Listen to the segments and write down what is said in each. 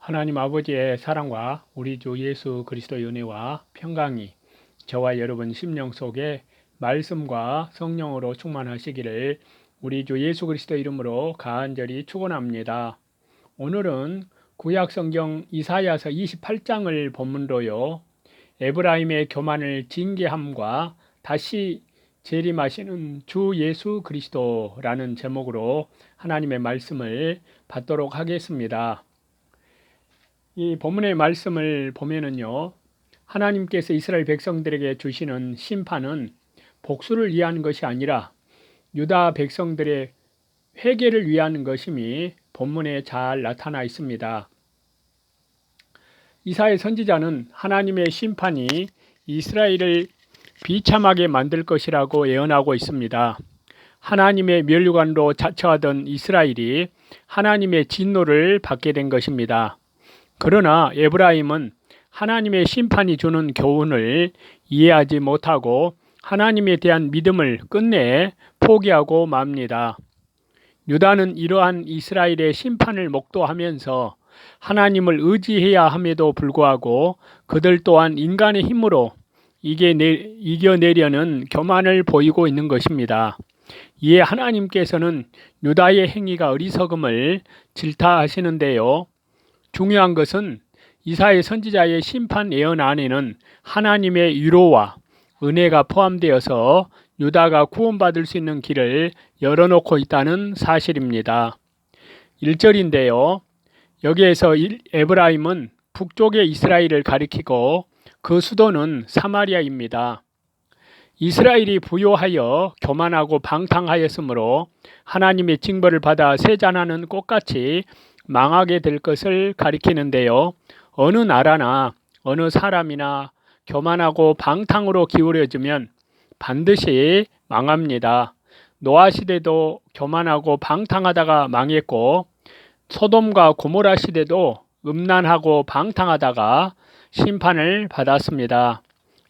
하나님 아버지의 사랑과 우리 주 예수 그리스도의 은혜와 평강이 저와 여러분 심령 속에 말씀과 성령으로 충만하시기를 우리 주 예수 그리스도의 이름으로 간절히 축원합니다. 오늘은 구약 성경 이사야서 28장을 본문으로요. 에브라임의 교만을 징계함과 다시 재림하시는 주 예수 그리스도라는 제목으로 하나님의 말씀을 받도록 하겠습니다. 이 본문의 말씀을 보면은요, 하나님께서 이스라엘 백성들에게 주시는 심판은 복수를 위한 것이 아니라 유다 백성들의 회개를 위한 것임이 본문에 잘 나타나 있습니다. 이사야 선지자는 하나님의 심판이 이스라엘을 비참하게 만들 것이라고 예언하고 있습니다. 하나님의 면류관으로 자처하던 이스라엘이 하나님의 진노를 받게 된 것입니다. 그러나 에브라임은 하나님의 심판이 주는 교훈을 이해하지 못하고 하나님에 대한 믿음을 끝내 포기하고 맙니다. 유다는 이러한 이스라엘의 심판을 목도하면서 하나님을 의지해야 함에도 불구하고 그들 또한 인간의 힘으로 이겨내려는 교만을 보이고 있는 것입니다. 이에 하나님께서는 유다의 행위가 어리석음을 질타하시는데요. 중요한 것은 이사야 선지자의 심판 예언 안에는 하나님의 위로와 은혜가 포함되어서 유다가 구원받을 수 있는 길을 열어놓고 있다는 사실입니다. 1절인데요. 여기에서 에브라임은 북쪽의 이스라엘을 가리키고 그 수도는 사마리아입니다. 이스라엘이 부요하여 교만하고 방탕하였으므로 하나님의 징벌을 받아 세잔하는 꽃같이 망하게 될 것을 가리키는데요. 어느 나라나 어느 사람이나 교만하고 방탕으로 기울여지면 반드시 망합니다. 노아 시대도 교만하고 방탕하다가 망했고 소돔과 고모라 시대도 음란하고 방탕하다가 심판을 받았습니다.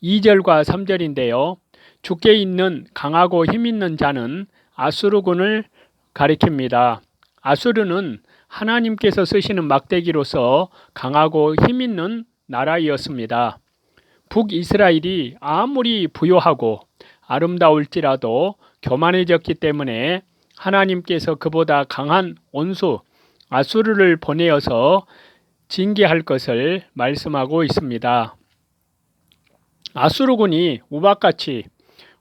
2절과 3절인데요. 주께 있는 강하고 힘있는 자는 아수르군을 가리킵니다. 아수르는 하나님께서 쓰시는 막대기로서 강하고 힘있는 나라이었습니다. 북이스라엘이 아무리 부요하고 아름다울지라도 교만해졌기 때문에 하나님께서 그보다 강한 원수 아수르를 보내어서 징계할 것을 말씀하고 있습니다. 아수르군이 우박같이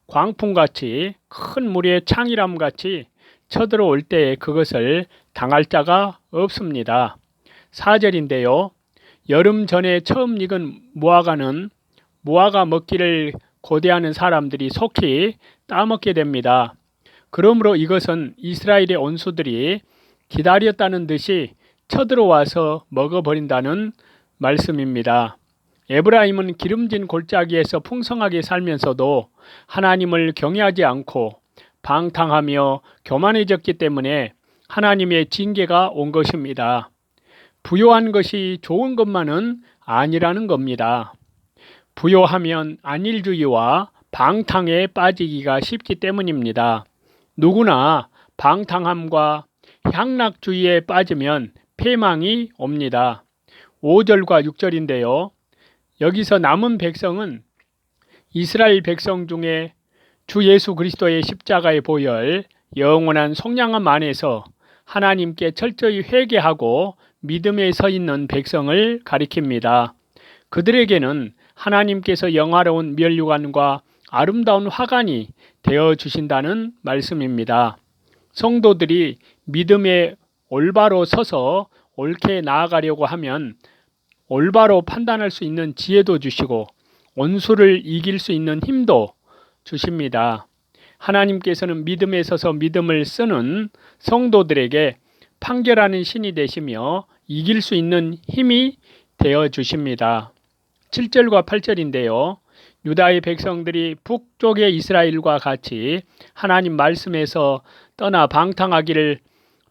광풍같이 큰 물의 창이람같이 쳐들어올 때에 그것을 당할 자가 없습니다. 4절인데요. 여름 전에 처음 익은 무화과 먹기를 고대하는 사람들이 속히 따먹게 됩니다. 그러므로 이것은 이스라엘의 원수들이 기다렸다는 듯이 쳐들어와서 먹어버린다는 말씀입니다. 에브라임은 기름진 골짜기에서 풍성하게 살면서도 하나님을 경외하지 않고 방탕하며 교만해졌기 때문에 하나님의 징계가 온 것입니다. 부요한 것이 좋은 것만은 아니라는 겁니다. 부요하면 안일주의와 방탕에 빠지기가 쉽기 때문입니다. 누구나 방탕함과 향락주의에 빠지면 패망이 옵니다. 5절과 6절인데요. 여기서 남은 백성은 이스라엘 백성 중에 주 예수 그리스도의 십자가의 보혈, 영원한 속량함 안에서 하나님께 철저히 회개하고 믿음에 서 있는 백성을 가리킵니다. 그들에게는 하나님께서 영화로운 면류관과 아름다운 화관이 되어주신다는 말씀입니다. 성도들이 믿음에 올바로 서서 옳게 나아가려고 하면 올바로 판단할 수 있는 지혜도 주시고 원수를 이길 수 있는 힘도 주십니다. 하나님께서는 믿음에 서서 믿음을 쓰는 성도들에게 판결하는 신이 되시며 이길 수 있는 힘이 되어 주십니다. 7절과 8절인데요. 유다의 백성들이 북쪽의 이스라엘과 같이 하나님 말씀에서 떠나 방탕하기를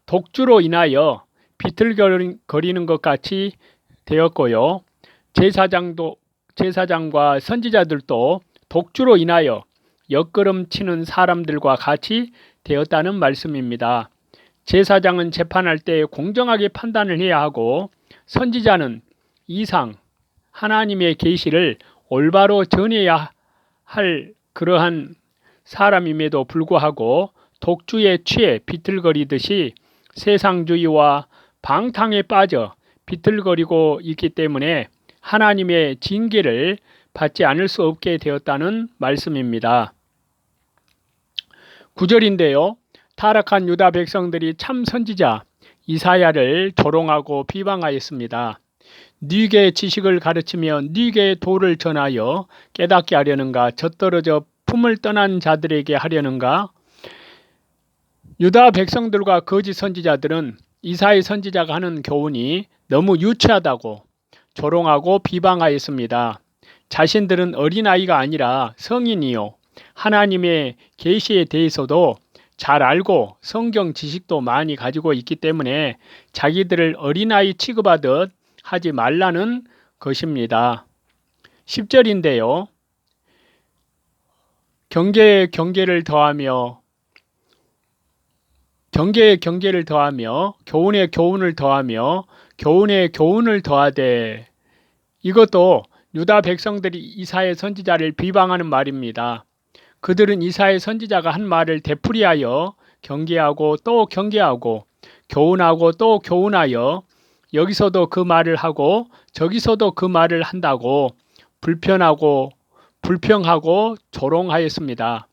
독주로 인하여 비틀거리는 것 같이 되었고요. 제사장과 선지자들도 독주로 인하여 엿걸음치는 사람들과 같이 되었다는 말씀입니다. 제사장은 재판할 때 공정하게 판단을 해야 하고 선지자는 이상 하나님의 계시를 올바로 전해야 할 그러한 사람임에도 불구하고 독주에 취해 비틀거리듯이 세상주의와 방탕에 빠져 비틀거리고 있기 때문에 하나님의 징계를 받지 않을 수 없게 되었다는 말씀입니다. 9절인데요. 타락한 유다 백성들이 참 선지자 이사야를 조롱하고 비방하였습니다. 네게 지식을 가르치며 네게 도를 전하여 깨닫게 하려는가? 젖떨어져 품을 떠난 자들에게 하려는가? 유다 백성들과 거짓 선지자들은 이사야 선지자가 하는 교훈이 너무 유치하다고 조롱하고 비방하였습니다. 자신들은 어린아이가 아니라 성인이요 하나님의 계시에 대해서도 잘 알고 성경 지식도 많이 가지고 있기 때문에 자기들을 어린아이 취급하듯 하지 말라는 것입니다. 10절인데요. 경계에 경계를 더하며 교훈에 교훈을 더하며 교훈에 교훈을 더하되, 이것도 유다 백성들이 이사야 선지자를 비방하는 말입니다. 그들은 이사야 선지자가 한 말을 되풀이하여 경계하고 또 경계하고 교훈하고 또 교훈하여 여기서도 그 말을 하고 저기서도 그 말을 한다고 불평하고 조롱하였습니다.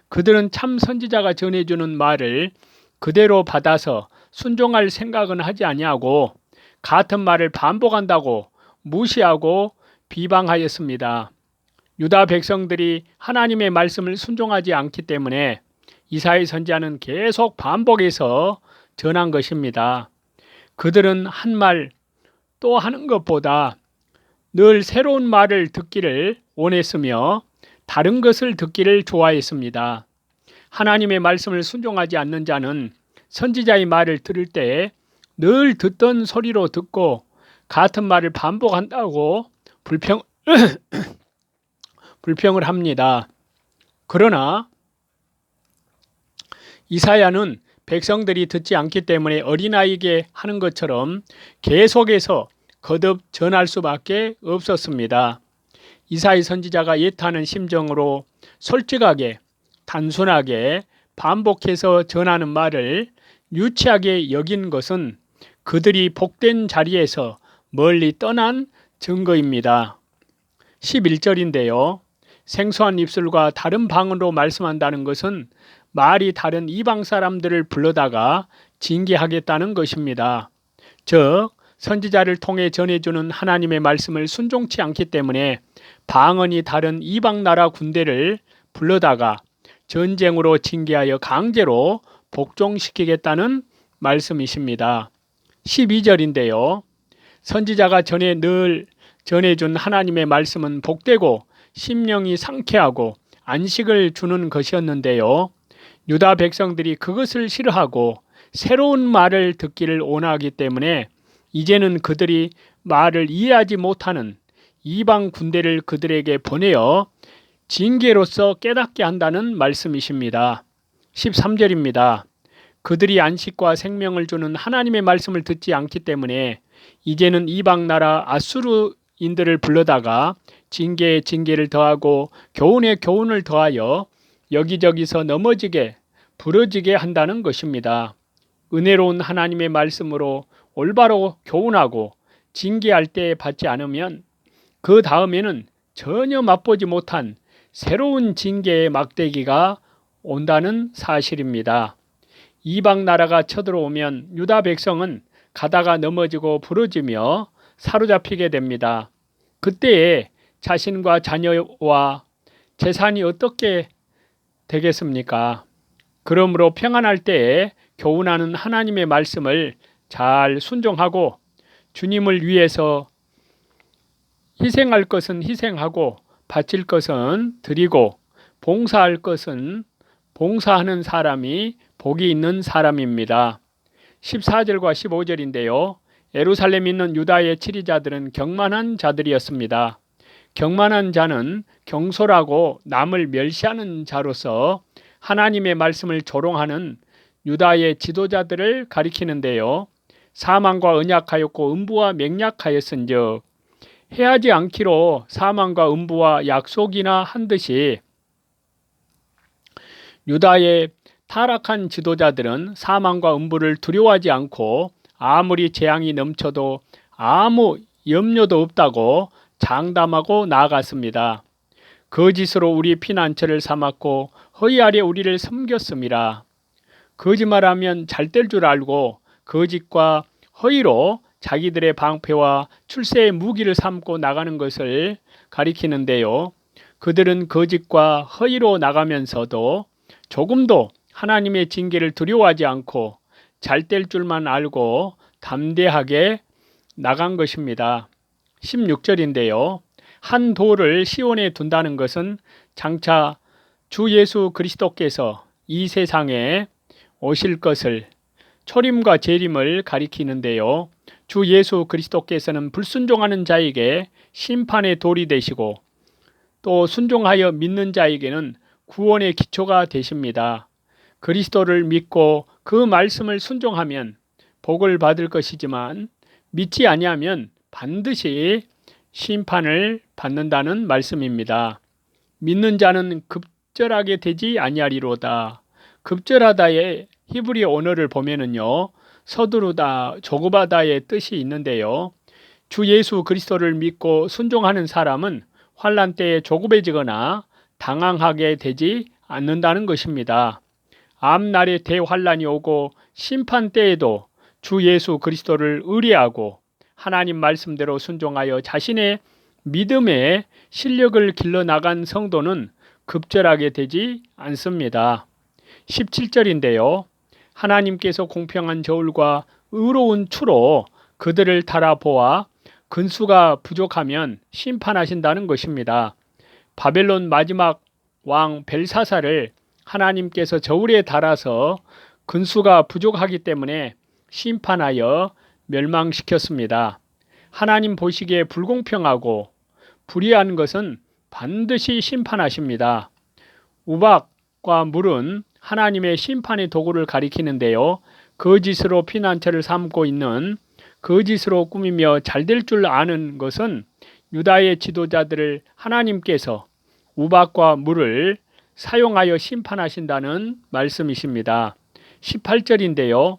그들은 참 선지자가 전해주는 말을 그대로 받아서 순종할 생각은 하지 아니하고 같은 말을 반복한다고 무시하고 비방하였습니다. 유다 백성들이 하나님의 말씀을 순종하지 않기 때문에 이사야 선지자는 계속 반복해서 전한 것입니다. 그들은 한 말 또 하는 것보다 늘 새로운 말을 듣기를 원했으며 다른 것을 듣기를 좋아했습니다. 하나님의 말씀을 순종하지 않는 자는 선지자의 말을 들을 때 늘 듣던 소리로 듣고 같은 말을 반복한다고 불평을 합니다. 그러나 이사야는 백성들이 듣지 않기 때문에 어린아이에게 하는 것처럼 계속해서 거듭 전할 수밖에 없었습니다. 이사야 선지자가 예타하는 심정으로 솔직하게 단순하게 반복해서 전하는 말을 유치하게 여긴 것은 그들이 복된 자리에서 멀리 떠난 증거입니다. 11절인데요. 생소한 입술과 다른 방언으로 말씀한다는 것은 말이 다른 이방 사람들을 불러다가 징계하겠다는 것입니다. 즉 선지자를 통해 전해주는 하나님의 말씀을 순종치 않기 때문에 방언이 다른 이방 나라 군대를 불러다가 전쟁으로 징계하여 강제로 복종시키겠다는 말씀이십니다. 12절인데요. 선지자가 늘 전해준 하나님의 말씀은 복되고 심령이 상쾌하고 안식을 주는 것이었는데요. 유다 백성들이 그것을 싫어하고 새로운 말을 듣기를 원하기 때문에 이제는 그들이 말을 이해하지 못하는 이방 군대를 그들에게 보내어 징계로서 깨닫게 한다는 말씀이십니다. 13절입니다. 그들이 안식과 생명을 주는 하나님의 말씀을 듣지 않기 때문에 이제는 이방 나라 아수르인들을 불러다가 징계에 징계를 더하고 교훈에 교훈을 더하여 여기저기서 넘어지게 부러지게 한다는 것입니다. 은혜로운 하나님의 말씀으로 올바로 교훈하고 징계할 때 받지 않으면 그 다음에는 전혀 맛보지 못한 새로운 징계의 막대기가 온다는 사실입니다. 이방 나라가 쳐들어오면 유다 백성은 가다가 넘어지고 부러지며 사로잡히게 됩니다. 그때에 자신과 자녀와 재산이 어떻게 되겠습니까? 그러므로 평안할 때에 교훈하는 하나님의 말씀을 잘 순종하고 주님을 위해서 희생할 것은 희생하고 바칠 것은 드리고 봉사할 것은 봉사하는 사람이 복이 있는 사람입니다. 14절과 15절인데요. 예루살렘에 있는 유다의 치리자들은 경만한 자들이었습니다. 경만한 자는 경솔하고 남을 멸시하는 자로서 하나님의 말씀을 조롱하는 유다의 지도자들을 가리키는데요. 사망과 언약하였고 음부와 맹약하였은즉 해하지 않기로 사망과 음부와 약속이나 한 듯이 유다의 타락한 지도자들은 사망과 음부를 두려워하지 않고 아무리 재앙이 넘쳐도 아무 염려도 없다고 장담하고 나아갔습니다. 거짓으로 우리 피난처를 삼았고 허위 아래 우리를 섬겼습니다. 거짓말하면 잘 될 줄 알고 거짓과 허위로 자기들의 방패와 출세의 무기를 삼고 나가는 것을 가리키는데요. 그들은 거짓과 허위로 나가면서도 조금도 하나님의 징계를 두려워하지 않고 잘 될 줄만 알고 담대하게 나간 것입니다. 16절인데요. 한 돌을 시온에 둔다는 것은 장차 주 예수 그리스도께서 이 세상에 오실 것을 초림과 재림을 가리키는데요. 주 예수 그리스도께서는 불순종하는 자에게 심판의 돌이 되시고 또 순종하여 믿는 자에게는 구원의 기초가 되십니다. 그리스도를 믿고 그 말씀을 순종하면 복을 받을 것이지만 믿지 아니하면 반드시 심판을 받는다는 말씀입니다. 믿는 자는 급절하게 되지 아니하리로다. 급절하다의 히브리 언어를 보면은요, 서두르다, 조급하다의 뜻이 있는데요. 주 예수 그리스도를 믿고 순종하는 사람은 환난 때에 조급해지거나 당황하게 되지 않는다는 것입니다. 앞날에 대환란이 오고 심판 때에도 주 예수 그리스도를 의뢰하고 하나님 말씀대로 순종하여 자신의 믿음의 실력을 길러나간 성도는 급절하게 되지 않습니다. 17절인데요. 하나님께서 공평한 저울과 의로운 추로 그들을 달아보아 근수가 부족하면 심판하신다는 것입니다. 바벨론 마지막 왕 벨사사를 하나님께서 저울에 달아서 근수가 부족하기 때문에 심판하여 멸망시켰습니다. 하나님 보시기에 불공평하고 불의한 것은 반드시 심판하십니다. 우박과 물은 하나님의 심판의 도구를 가리키는데요. 거짓으로 피난처를 삼고 있는 거짓으로 꾸미며 잘 될 줄 아는 것은 유다의 지도자들을 하나님께서 우박과 물을 사용하여 심판하신다는 말씀이십니다. 18절인데요.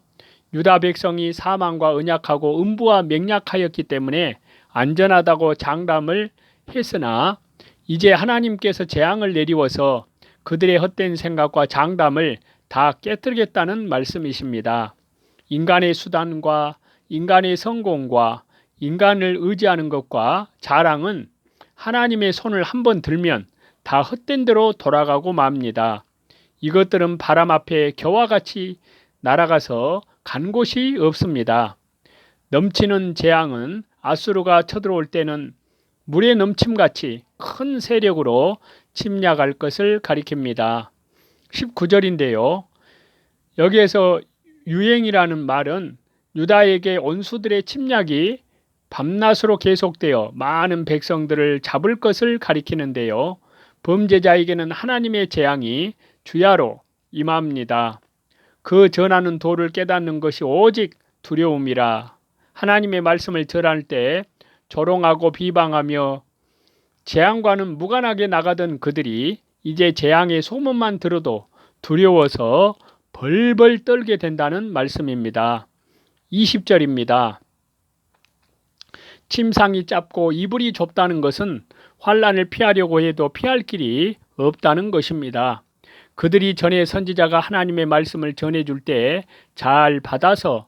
유다 백성이 사망과 언약하고 음부와 맹약하였기 때문에 안전하다고 장담을 했으나 이제 하나님께서 재앙을 내리워서 그들의 헛된 생각과 장담을 다 깨뜨리겠다는 말씀이십니다. 인간의 수단과 인간의 성공과 인간을 의지하는 것과 자랑은 하나님의 손을 한번 들면 다 헛된 대로 돌아가고 맙니다. 이것들은 바람 앞에 겨와 같이 날아가서 간 곳이 없습니다. 넘치는 재앙은 아수르가 쳐들어올 때는 물의 넘침같이 큰 세력으로 침략할 것을 가리킵니다. 19절인데요. 여기에서 유행이라는 말은 유다에게 원수들의 침략이 밤낮으로 계속되어 많은 백성들을 잡을 것을 가리키는데요. 범죄자에게는 하나님의 재앙이 주야로 임합니다. 그 전하는 도를 깨닫는 것이 오직 두려움이라. 하나님의 말씀을 전할 때 조롱하고 비방하며 재앙과는 무관하게 나가던 그들이 이제 재앙의 소문만 들어도 두려워서 벌벌 떨게 된다는 말씀입니다. 20절입니다. 침상이 짧고 이불이 좁다는 것은 환난을 피하려고 해도 피할 길이 없다는 것입니다. 그들이 전에 선지자가 하나님의 말씀을 전해줄 때 잘 받아서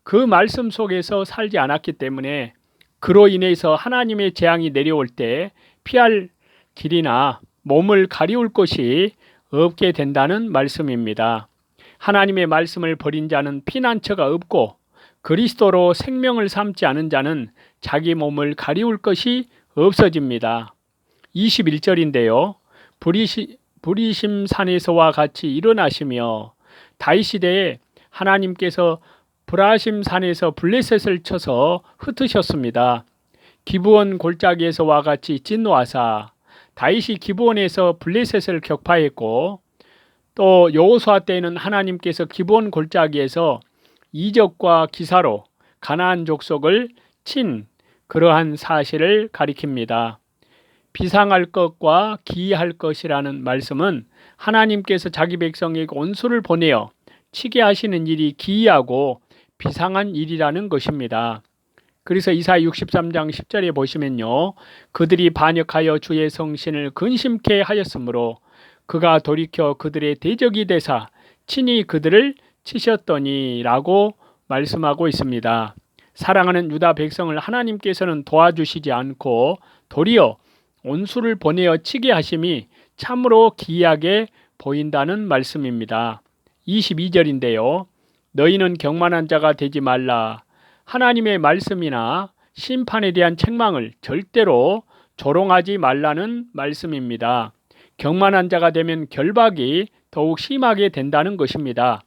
그 말씀 속에서 살지 않았기 때문에 그로 인해서 하나님의 재앙이 내려올 때 피할 길이나 몸을 가리울 곳이 없게 된다는 말씀입니다. 하나님의 말씀을 버린 자는 피난처가 없고 그리스도로 생명을 삼지 않은 자는 자기 몸을 가리울 것이 없어집니다. 21절인데요. 브리심 산에서와 같이 일어나시며 다윗 시대에 하나님께서 브라심 산에서 블레셋을 쳐서 흩으셨습니다. 기브온 골짜기에서와 같이 진노하사 다윗이 기브온에서 블레셋을 격파했고 또 여호수아 때에는 하나님께서 기브온 골짜기에서 이적과 기사로 가나안 족속을 친 그러한 사실을 가리킵니다. 비상할 것과 기이할 것이라는 말씀은 하나님께서 자기 백성에게 온수를 보내어 치게 하시는 일이 기이하고 비상한 일이라는 것입니다. 그래서 이사야 63장 10절에 보시면요. 그들이 반역하여 주의 성신을 근심케 하였으므로 그가 돌이켜 그들의 대적이 되사 친히 그들을 치셨더니 라고 말씀하고 있습니다. 사랑하는 유다 백성을 하나님께서는 도와주시지 않고 도리어 온수를 보내어 치게 하심이 참으로 기이하게 보인다는 말씀입니다. 22절인데요. 너희는 경만한 자가 되지 말라. 하나님의 말씀이나 심판에 대한 책망을 절대로 조롱하지 말라는 말씀입니다. 경만한 자가 되면 결박이 더욱 심하게 된다는 것입니다.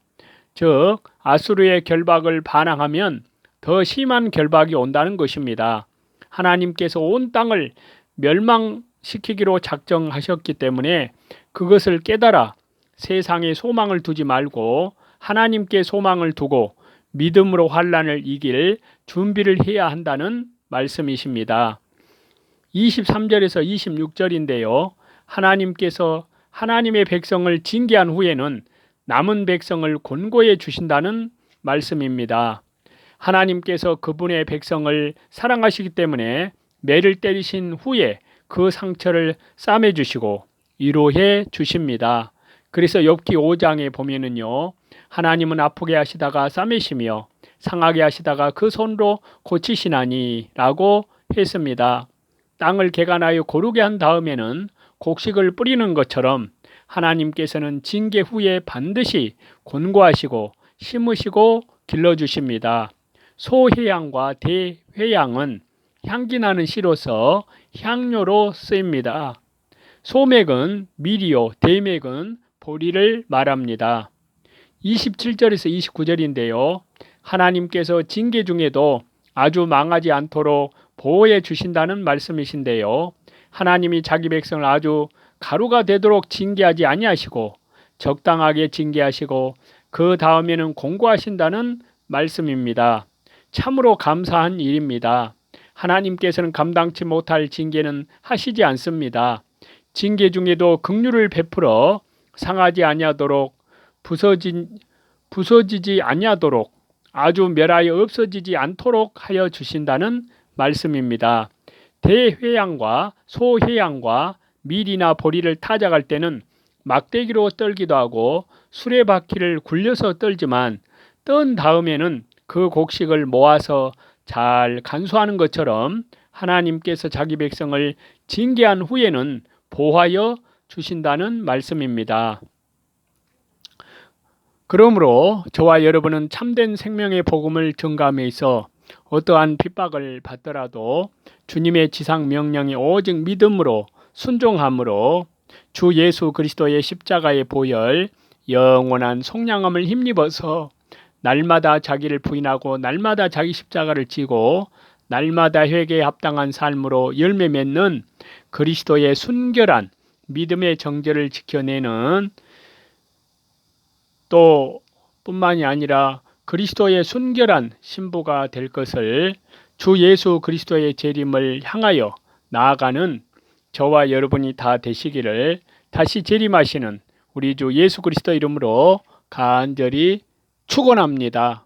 즉 아수르의 결박을 반항하면 더 심한 결박이 온다는 것입니다. 하나님께서 온 땅을 멸망시키기로 작정하셨기 때문에 그것을 깨달아 세상에 소망을 두지 말고 하나님께 소망을 두고 믿음으로 환난을 이길 준비를 해야 한다는 말씀이십니다. 23절에서 26절인데요. 하나님께서 하나님의 백성을 징계한 후에는 남은 백성을 권고해 주신다는 말씀입니다. 하나님께서 그분의 백성을 사랑하시기 때문에 매를 때리신 후에 그 상처를 싸매 주시고 위로해 주십니다. 그래서 욥기 5장에 보면은요. 하나님은 아프게 하시다가 싸매시며 상하게 하시다가 그 손으로 고치시나니 라고 했습니다. 땅을 개간하여 고르게 한 다음에는 곡식을 뿌리는 것처럼 하나님께서는 징계 후에 반드시 권고하시고 심으시고 길러주십니다. 소회양과 대회양은 향기나는 씨로서 향료로 쓰입니다. 소맥은 미리요, 대맥은 보리를 말합니다. 27절에서 29절인데요. 하나님께서 징계 중에도 아주 망하지 않도록 보호해 주신다는 말씀이신데요. 하나님이 자기 백성을 아주 가루가 되도록 징계하지 아니하시고 적당하게 징계하시고 그 다음에는 공고하신다는 말씀입니다. 참으로 감사한 일입니다. 하나님께서는 감당치 못할 징계는 하시지 않습니다. 징계 중에도 긍휼을 베풀어 상하지 아니하도록 부서지지 아니하도록 아주 멸하여 없어지지 않도록 하여 주신다는 말씀입니다. 대회양과 소회양과 밀이나 보리를 타작할 때는 막대기로 떨기도 하고 수레바퀴를 굴려서 떨지만 떤 다음에는 그 곡식을 모아서 잘 간수하는 것처럼 하나님께서 자기 백성을 징계한 후에는 보호하여 주신다는 말씀입니다. 그러므로 저와 여러분은 참된 생명의 복음을 전감에 있어 어떠한 핍박을 받더라도 주님의 지상 명령에 오직 믿음으로 순종함으로 주 예수 그리스도의 십자가의 보혈 영원한 속량함을 힘입어서 날마다 자기를 부인하고 날마다 자기 십자가를 지고 날마다 회개에 합당한 삶으로 열매 맺는 그리스도의 순결한 믿음의 정죄를 지켜내는 또 뿐만이 아니라 그리스도의 순결한 신부가 될 것을 주 예수 그리스도의 재림을 향하여 나아가는 저와 여러분이 다 되시기를 다시 재림하시는 우리 주 예수 그리스도 이름으로 간절히 축원합니다.